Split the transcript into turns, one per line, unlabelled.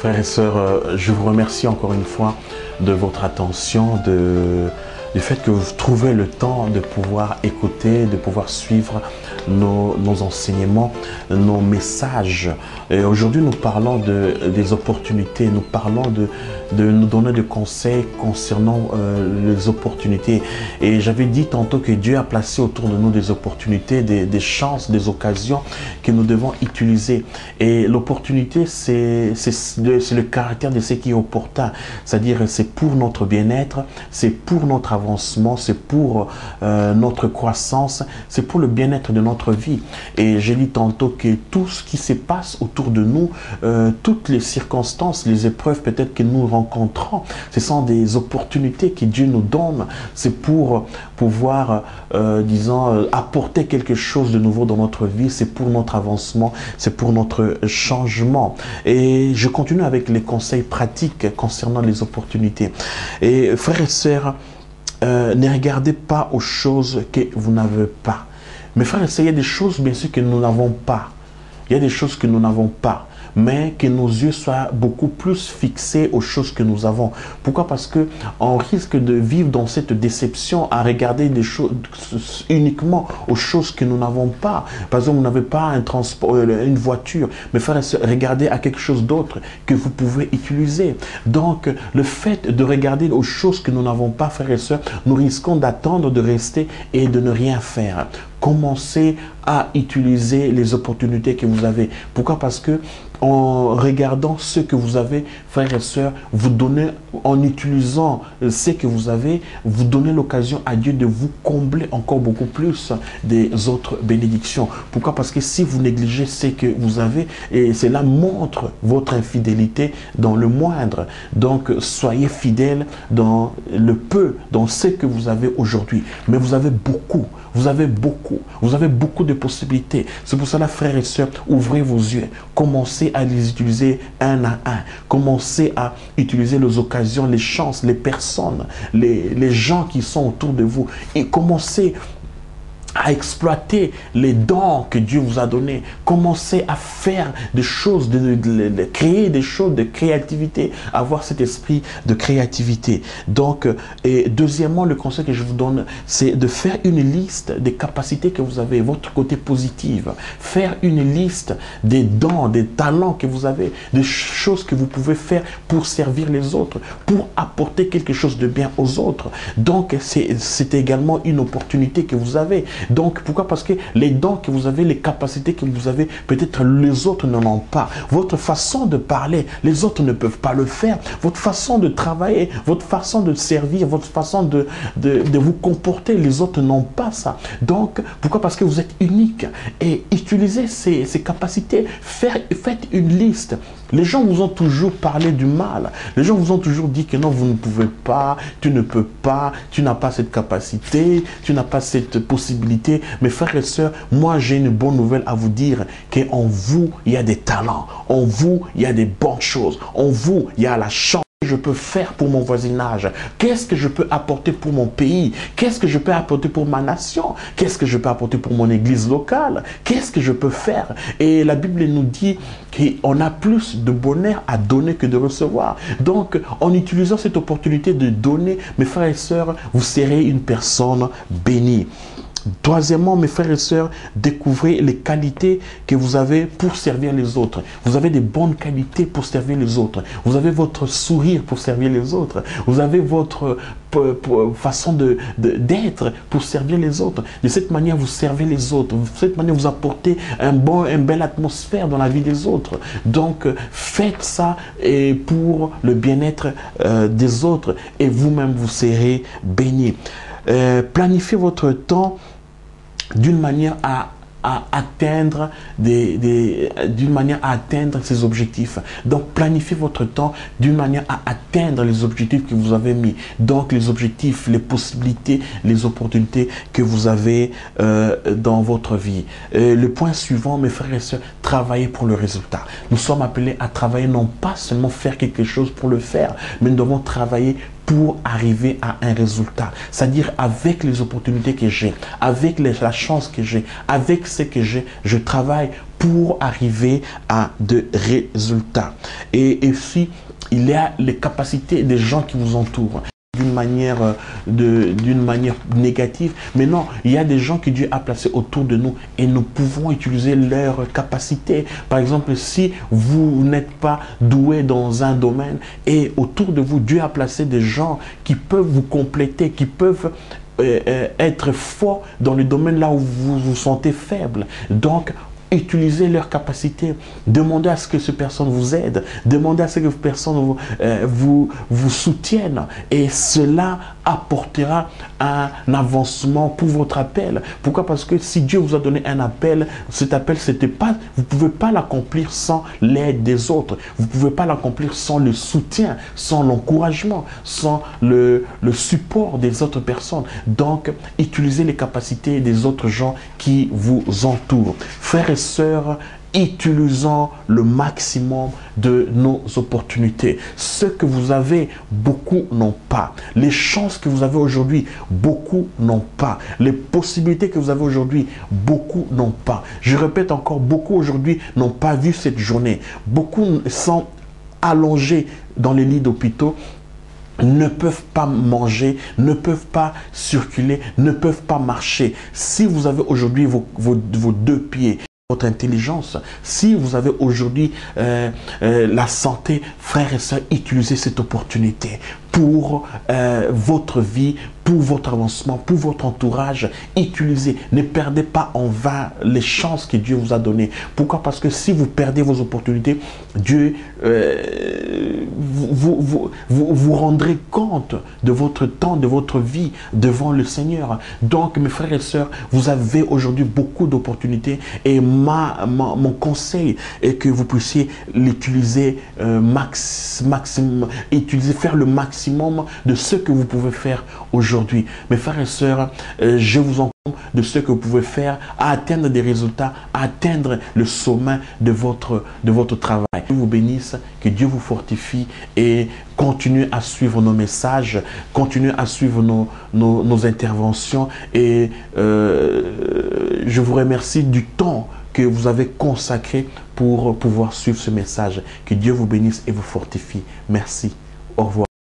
Frères et sœurs, je vous remercie encore une fois de votre attention, du fait que vous trouvez le temps de pouvoir écouter, de pouvoir suivre nos enseignements, nos messages. Et aujourd'hui, nous parlons des opportunités, nous parlons de nous donner des conseils concernant les opportunités. Et j'avais dit tantôt que Dieu a placé autour de nous des opportunités, des chances, des occasions que nous devons utiliser. Et l'opportunité, c'est le caractère de ce qui est opportun. C'est-à-dire, c'est pour notre bien-être, c'est pour notre avancement, c'est pour notre croissance, c'est pour le bien-être de notre vie. Et j'ai dit tantôt que tout ce qui se passe autour de nous, toutes les circonstances, les épreuves peut-être que nous rencontrons, ce sont des opportunités que Dieu nous donne. C'est pour pouvoir, disons, apporter quelque chose de nouveau dans notre vie. C'est pour notre avancement, c'est pour notre changement. Et je continue avec les conseils pratiques concernant les opportunités. Et frères et sœurs, ne regardez pas aux choses que vous n'avez pas. Mais frères et sœurs, il y a des choses bien sûr que nous n'avons pas. Il y a des choses que nous n'avons pas. Mais que nos yeux soient beaucoup plus fixés aux choses que nous avons. Pourquoi? Parce que on risque de vivre dans cette déception à regarder des choses uniquement aux choses que nous n'avons pas. Par exemple, vous n'avez pas un transport, une voiture, mais frères et sœurs, regardez à quelque chose d'autre que vous pouvez utiliser. Donc, le fait de regarder aux choses que nous n'avons pas, frères et sœurs, nous risquons d'attendre, de rester et de ne rien faire. Commencez à utiliser les opportunités que vous avez. Pourquoi? Parce que en regardant ce que vous avez, frères et sœurs, vous donnez, en utilisant ce que vous avez, vous donnez l'occasion à Dieu de vous combler encore beaucoup plus des autres bénédictions. Pourquoi? Parce que si vous négligez ce que vous avez, et cela montre votre infidélité dans le moindre. Donc, soyez fidèles dans le peu, dans ce que vous avez aujourd'hui. Mais vous avez beaucoup. Vous avez beaucoup de possibilités. C'est pour cela, frères et sœurs, ouvrez vos yeux. Commencez à les utiliser un à un. Commencez à utiliser les occasions, les chances, les personnes, les gens qui sont autour de vous. Et commencez à exploiter les dons que Dieu vous a donnés. Commencez à faire des choses, de créer des choses de créativité, avoir cet esprit de créativité. Donc, et deuxièmement, le conseil que je vous donne, c'est de faire une liste des capacités que vous avez, votre côté positif. Faire une liste des dons, des talents que vous avez, des choses que vous pouvez faire pour servir les autres, pour apporter quelque chose de bien aux autres. Donc, c'est également une opportunité que vous avez. Donc, pourquoi? Parce que les dons que vous avez, les capacités que vous avez, peut-être les autres n'en ont pas. Votre façon de parler, les autres ne peuvent pas le faire. Votre façon de travailler, votre façon de servir, votre façon de vous comporter, les autres n'ont pas ça. Donc, pourquoi? Parce que vous êtes unique. Et utilisez ces capacités. Faites une liste. Les gens vous ont toujours parlé du mal. Les gens vous ont toujours dit que non, vous ne pouvez pas, tu ne peux pas, tu n'as pas cette capacité, tu n'as pas cette possibilité. Mais frères et sœurs, moi j'ai une bonne nouvelle à vous dire, qu'en vous, il y a des talents. En vous, il y a des bonnes choses. En vous, il y a la chance. Je peux faire pour mon voisinage? Qu'est-ce que je peux apporter pour mon pays? Qu'est-ce que je peux apporter pour ma nation? Qu'est-ce que je peux apporter pour mon église locale? Qu'est-ce que je peux faire? Et la Bible nous dit qu'on a plus de bonheur à donner que de recevoir. Donc, en utilisant cette opportunité de donner, mes frères et sœurs, vous serez une personne bénie. Troisièmement, mes frères et sœurs, découvrez les qualités que vous avez pour servir les autres. Vous avez des bonnes qualités pour servir les autres. Vous avez votre sourire pour servir les autres. Vous avez votre façon d'être pour servir les autres. De cette manière, vous servez les autres. De cette manière, vous apportez une belle atmosphère dans la vie des autres. Donc, faites ça et pour le bien-être des autres et vous-même, vous serez bénis. Planifiez votre temps d'une manière à atteindre ces objectifs. Donc, planifiez votre temps d'une manière à atteindre les objectifs que vous avez mis. Donc, les objectifs, les possibilités, les opportunités que vous avez dans votre vie. Le point suivant, mes frères et sœurs, travaillez pour le résultat. Nous sommes appelés à travailler, non pas seulement faire quelque chose pour le faire, mais nous devons travailler pour arriver à un résultat. C'est-à-dire avec les opportunités que j'ai, avec la chance que j'ai, avec ce que j'ai, je travaille pour arriver à de résultats. Et si il y a les capacités des gens qui vous entourent, d'une manière négative, mais non, il y a des gens que Dieu a placés autour de nous et nous pouvons utiliser leurs capacités. Par exemple, si vous n'êtes pas doué dans un domaine et autour de vous, Dieu a placé des gens qui peuvent vous compléter, qui peuvent être forts dans le domaine là où vous vous sentez faible. Donc, utilisez leurs capacités, demandez à ce que ces personnes vous aident, demandez à ce que ces personnes vous soutiennent, et cela apportera un avancement pour votre appel. Pourquoi? Parce que si Dieu vous a donné un appel, cet appel, c'était pas, vous ne pouvez pas l'accomplir sans l'aide des autres, vous ne pouvez pas l'accomplir sans le soutien, sans l'encouragement, sans le support des autres personnes. Donc, utilisez les capacités des autres gens qui vous entourent. Frères et sœurs, utilisons le maximum de nos opportunités. Ce que vous avez, beaucoup n'ont pas. Les chances que vous avez aujourd'hui, beaucoup n'ont pas. Les possibilités que vous avez aujourd'hui, beaucoup n'ont pas. Je répète encore, beaucoup aujourd'hui n'ont pas vu cette journée. Beaucoup sont allongés dans les lits d'hôpitaux, ne peuvent pas manger, ne peuvent pas circuler, ne peuvent pas marcher. Si vous avez aujourd'hui vos deux pieds, votre intelligence, si vous avez aujourd'hui la santé, frères et sœurs, utilisez cette opportunité pour votre vie, pour votre avancement, pour votre entourage. Utilisez, ne perdez pas en vain les chances que Dieu vous a données. Pourquoi? Parce que si vous perdez vos opportunités, Dieu vous rendrez compte de votre temps, de votre vie devant le Seigneur. Donc, mes frères et sœurs, vous avez aujourd'hui beaucoup d'opportunités, et mon conseil est que vous puissiez l'utiliser faire le maximum de ce que vous pouvez faire aujourd'hui. Mes frères et sœurs, je vous encourage de ce que vous pouvez faire à atteindre des résultats, à atteindre le sommet de votre travail. Que Dieu vous bénisse, que Dieu vous fortifie, et continuez à suivre nos messages, continuez à suivre nos interventions, et je vous remercie du temps que vous avez consacré pour pouvoir suivre ce message. Que Dieu vous bénisse et vous fortifie. Merci. Au revoir.